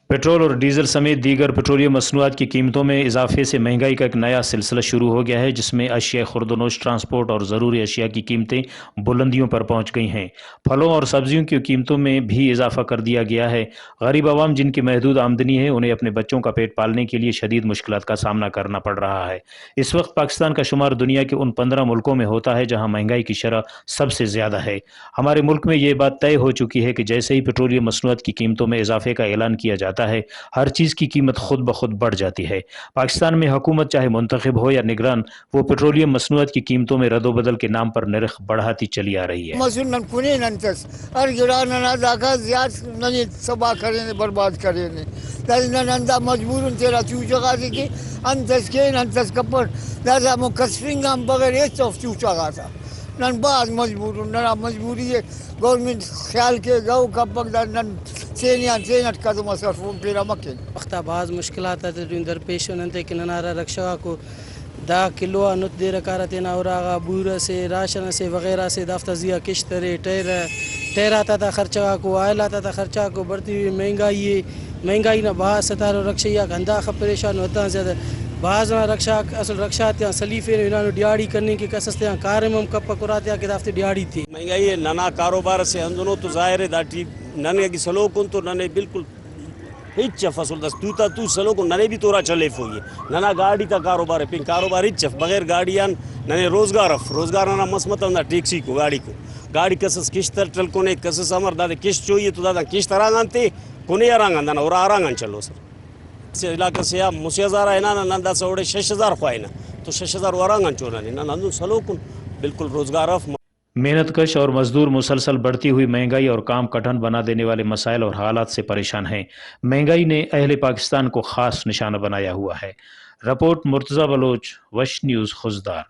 Petrol और diesel समेत दीगर पेट्रोलियम मसनूआत की कीमतों में इजाफे से महंगाई का एक नया सिलसिला शुरू हो गया है, जिसमें अशिया खुर्दनोश, ट्रांसपोर्ट और ज़रूरी अशिया की कीमतें बुलंदियों पर पहुंच गई हैं। फलों और सब्जियों की कीमतों में भी इजाफा कर दिया गया है। गरीब आवाम जिनकी महदूद आमदनी है, उन्हें अपने बच्चों का पेट पालने के लिए शदीद मुश्किलात का सामना करना पड़ रहा है। इस वक्त पाकिस्तान का शुमार दुनिया के उन 15 मुल्कों में होता है जहाँ महंगाई की शरह सबसे ज़्यादा है। हमारे मुल्क में ये बात तय हो चुकी है कि जैसे ही पेट्रोलियम मसनूआत की कीमतों में इजाफे का ऐलान किया जाता है, हर चीज़ की कीमत खुद ब खुद बढ़ जाती है। पाकिस्तान में हुकूमत चाहे मुंतखब हो या निगरान, वो पेट्रोलियम मसनूआत की कीमतों में रद्दोबदल के नाम पर निरख बढ़ाती चली आ रही है। बर्बाद करें नंदा मजबूर तेरा चूचा की अंतस के अंतस कपड़ दादा मुकसरिंग हम बगैर एक चूचा था नन बाज मजबूर नना मजबूरी है गवर्नमेंट ख्याल के गौ कपक नन सेनिया सेनट का तो मसरफ पेरा मके वक्ता बाज मुश्किलात दरपेश नंते कि ननारा रक्षा को दा किलो नुत दे रकारत नावरागा बूरा से राशन से वगैरह से दफ्तजिया किश्तरे टैर आता था खर्चा को आयल आता था खर्चा को बढ़ती हुई महंगाई ना बाहर सतारो रक्षा गंदा परेशान होता ज़्यादा बाज रक्षा असल रक्षा त्या सलीफे इन्होंने दिहाड़ी करने की कसते कार में कप कुराते के दाफ्ते दिहाड़ी थी महंगाई नाना कारोबार से अंदनो तो जाहिर है दाटी नने की सलोकुन तो नने बिल्कुल हिच फसल दस तू सलो को नने भी तोरा चले फोये नना गाड़ी का कारोबार है पिन कारोबार हिच बगैर गाड़ियान नने रोजगार ना मसमत ना टैक्सी को गाड़ी कसस किश्त टल कोने कसस अमर दादे किश्त चाहिए तो दादा किश्त अरांगते कोने अरांगन दाना और अरांगन चलो सर से इलाके से या मुसियाजारा है ना नंदा सौड़े 6000 ख्वाई ना तो 6000 वरांगन चोना ना नंदू सलो कुन बिल्कुल रोजगार मेहनतकश और मजदूर मुसलसल बढ़ती हुई महंगाई और काम कठिन बना देने वाले मसाइल और हालात से परेशान हैं। महंगाई ने अहले पाकिस्तान को खास निशाना बनाया हुआ है। रिपोर्ट मुर्तज़ा बलोच, वश न्यूज़, खुजदार।